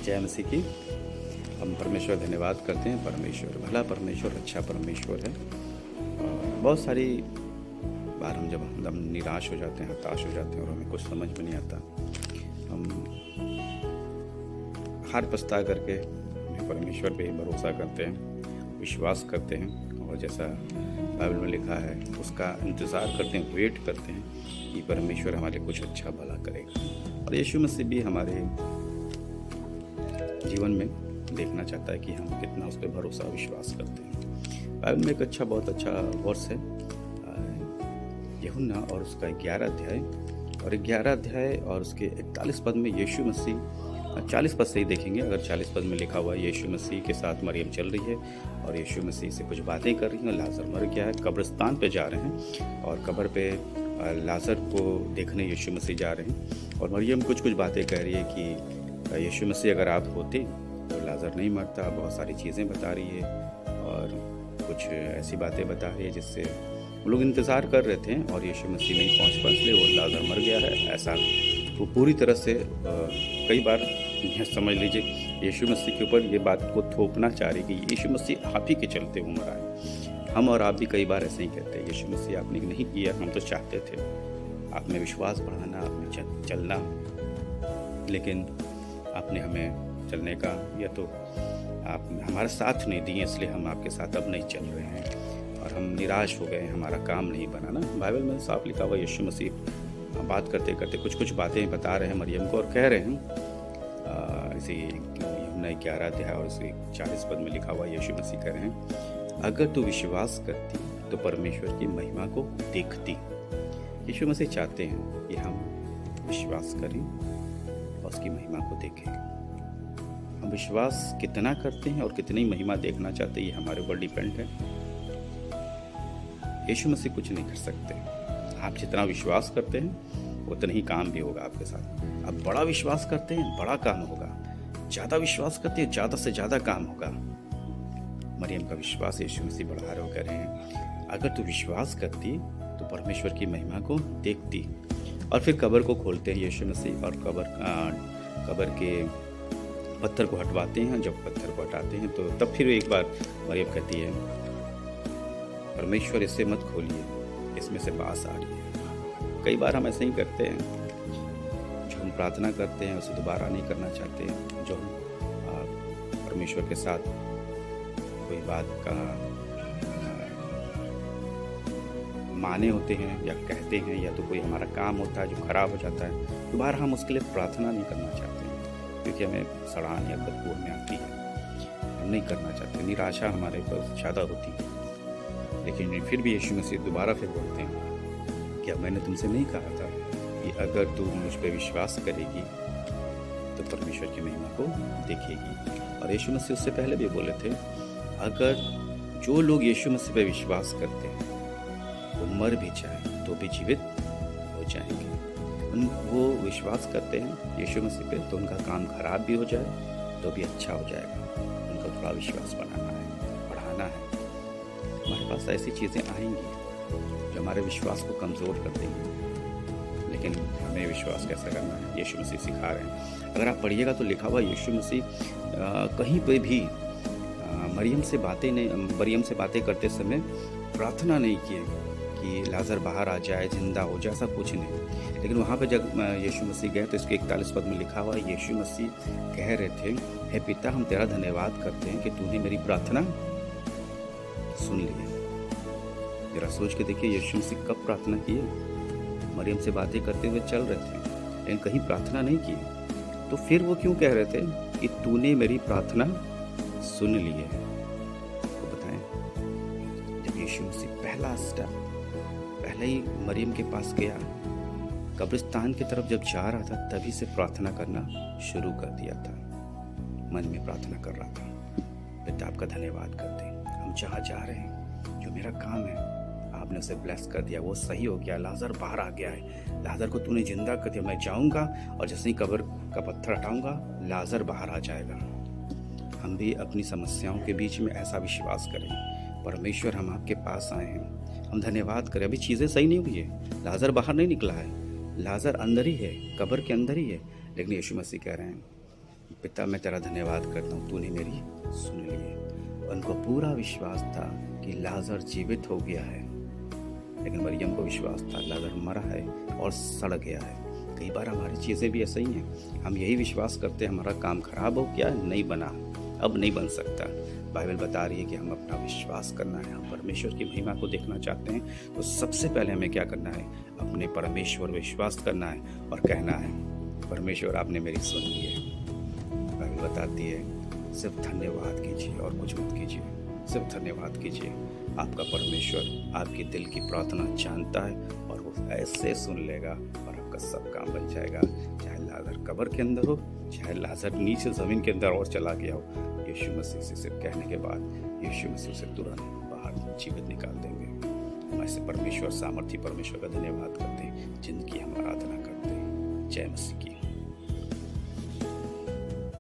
जय मसीह की। हम परमेश्वर धन्यवाद करते हैं। परमेश्वर भला परमेश्वर अच्छा परमेश्वर है। बहुत सारी बार हम जब हम निराश हो जाते हैं, हताश हो जाते हैं और हमें कुछ समझ में नहीं आता, हम हार पछता करके परमेश्वर पे भरोसा करते हैं, विश्वास करते हैं और जैसा बाइबल में लिखा है उसका इंतज़ार करते हैं, वेट करते हैं कि परमेश्वर हमारे कुछ अच्छा भला करेगा। और यीशु मसीह भी हमारे जीवन में देखना चाहता है कि हम कितना उस पर भरोसा विश्वास करते हैं। बाइबल में एक बहुत अच्छा वर्स है यूहन्ना और उसका 11 अध्याय और उसके 41 पद में यीशु मसीह 40 पद से ही देखेंगे। अगर 40 पद में लिखा हुआ है यीशु मसीह के साथ मरियम चल रही है और यीशु मसीह से कुछ बातें कर रही हैं। लाजर मर गया है, कब्रिस्तान पे जा रहे हैं और कब्र पे लाजर को देखने यीशु मसीह जा रहे हैं और मरियम कुछ बातें कह रही है कि यीशु मसीह अगर आप होते तो लाजर नहीं मरता। बहुत सारी चीज़ें बता रही है और कुछ ऐसी बातें बता रही है जिससे वो लोग इंतज़ार कर रहे थे और यीशु मसीह नहीं पहुंच पाए, इसलिए वो लाजर मर गया है। ऐसा वो पूरी तरह से कई बार समझ लीजिए यीशु मसीह के ऊपर ये बात को थोपना चाह रही कि यीशु मसीह आप ही के चलते वो मरा है। हम और आप भी कई बार ऐसे ही कहते हैं यीशु मसीह आपने नहीं किया, हम तो चाहते थे आप में विश्वास बढ़ाना, आप में चलना, लेकिन आपने हमें चलने का या तो आप हमारा साथ नहीं दिए, इसलिए हम आपके साथ अब नहीं चल रहे हैं और हम निराश हो गए, हमारा काम नहीं बना ना। बाइबल में साफ लिखा हुआ यीशु मसीह बात करते करते कुछ बातें बता रहे हैं मरियम को और कह रहे हैं इसी यूहन्ना 11 अध्याय और इसी 40 पद में लिखा हुआ यीशु मसीह कह रहे हैं, अगर तू विश्वास करती तो परमेश्वर की महिमा को देखती। यीशु मसीह चाहते हैं कि हम विश्वास करें और उसकी महिमा को देखें। हम विश्वास कितना करते हैं और कितनी महिमा देखना चाहते हैं ये हमारे ऊपर डिपेंड है। यीशु मसीह कुछ नहीं कर सकते। आप जितना विश्वास करते हैं उतना ही काम भी होगा आपके साथ। आप बड़ा विश्वास करते हैं, बड़ा काम होगा। ज़्यादा विश्वास करते हैं, ज़्यादा से ज़्यादा काम होगा। मरियम का विश्वास यीशु मसीह बढ़ा रहे हो, कह रहे हैं अगर तू विश्वास करती तो परमेश्वर की महिमा को देखती। और फिर कब्र को खोलते हैं यीशु मसीह और कब्र के पत्थर को हटवाते हैं। जब पत्थर को हटाते हैं तो तब फिर एक बार मरियम कहती है परमेश्वर इसे मत खोलिए, इसमें से बास आ रही है। कई बार हम ऐसे ही करते हैं, जो हम प्रार्थना करते हैं उसे दोबारा नहीं करना चाहते। जो हम परमेश्वर के साथ कोई बात का माने होते हैं या कहते हैं या तो कोई हमारा काम होता है जो खराब हो जाता है, दोबारा हम उसके लिए प्रार्थना नहीं करना चाहते हैं क्योंकि हमें सड़ान या बदबू में आती है, हम नहीं करना चाहते। निराशा हमारे ऊपर ज़्यादा होती है। लेकिन फिर भी यीशु मसीह दोबारा फिर बोलते हैं क्या मैंने तुमसे नहीं कहा था कि अगर तू मुझ पर विश्वास करेगी तो परमेश्वर की महिमा को देखेगी। और यीशु मसीह उससे पहले भी बोले थे अगर जो लोग यीशु मसीह पर विश्वास करते हैं वो मर भी जाए तो भी जीवित हो जाएंगे। वो विश्वास करते हैं यीशु मसीह पे तो उनका काम खराब भी हो जाए तो भी अच्छा हो जाएगा। उनका थोड़ा विश्वास बढ़ाना है। हमारे पास ऐसी चीज़ें आएंगी जो हमारे विश्वास को कमज़ोर कर देंगे, लेकिन हमें विश्वास कैसा करना है यीशु मसीह सिखा रहे हैं। अगर आप पढ़िएगा तो लिखा हुआ यीशु मसीह कहीं पे भी मरियम से बातें करते समय प्रार्थना नहीं किए कि लाजर बाहर आ जाए, जिंदा हो जाए, ऐसा कुछ नहीं। लेकिन वहाँ पे जब यीशु मसीह गए तो इसके 41 पद में लिखा हुआ यीशु मसीह कह रहे थे हे पिता हम तेरा धन्यवाद करते हैं कि तूने मेरी प्रार्थना सुन ली। जरा सोच के देखिए यीशु मसीह कब प्रार्थना किए? मरियम से बातें करते हुए चल रहे थे लेकिन कहीं प्रार्थना नहीं की। तो फिर वो क्यों कह रहे थे कि तूने मेरी प्रार्थना सुन ली है? तो बताएं, जब यीशु मसीह पहला स्टेप पहले ही मरियम के पास गया, कब्रिस्तान की तरफ जब जा रहा था तभी से प्रार्थना करना शुरू कर दिया था। मन में प्रार्थना कर रहा था पिता आपका धन्यवाद करते हैं, हम जहाँ जा रहे हैं जो मेरा काम है आपने उसे ब्लेस कर दिया, वो सही हो गया, लाजर बाहर आ गया है, लाजर को तूने जिंदा कर दिया। मैं जाऊंगा और जैसे ही कब्र का पत्थर हटाऊंगा लाजर बाहर आ जाएगा। हम भी अपनी समस्याओं के बीच में ऐसा विश्वास करें परमेश्वर हम आपके पास आए हैं, हम धन्यवाद करें। अभी चीज़ें सही नहीं हुई है, लाजर बाहर नहीं निकला है, लाजर अंदर ही है, कब्र के अंदर ही है, लेकिन यीशु मसीह कह रहे हैं पिता मैं तेरा धन्यवाद करता हूँ, तूने मेरी सुन ली है। उनको पूरा विश्वास था कि लाजर जीवित हो गया है, लेकिन मरियम को विश्वास था लाजर मरा है और सड़ गया है। कई बार हमारी चीज़ें भी ऐसा ही हैं, हम यही विश्वास करते हैं हमारा काम खराब हो गया, नहीं बना, अब नहीं बन सकता। बाइबल बता रही है कि हम अपना विश्वास करना है, हम परमेश्वर की महिमा को देखना चाहते हैं तो सबसे पहले हमें क्या करना है, अपने परमेश्वर विश्वास करना है और कहना है परमेश्वर आपने मेरी सुन ली है। बाइबल बताती है सिर्फ धन्यवाद कीजिए और कुछ मत कीजिए, सिर्फ धन्यवाद कीजिए। आपका परमेश्वर आपके दिल की प्रार्थना जानता है और वो ऐसे सुन लेगा और आपका सब काम बन जाएगा। चाहे लाजर कब्र के अंदर हो, चाहे लाजर नीचे ज़मीन के अंदर और चला गया हो, यीशु मसीह से सिर्फ कहने के बाद यीशु मसीह से तुरंत बाहर जीवित निकाल देंगे। हम ऐसे परमेश्वर, सामर्थी परमेश्वर का धन्यवाद करते हैं, जिनकी हम आराधना करते हैं। जय मसीह की।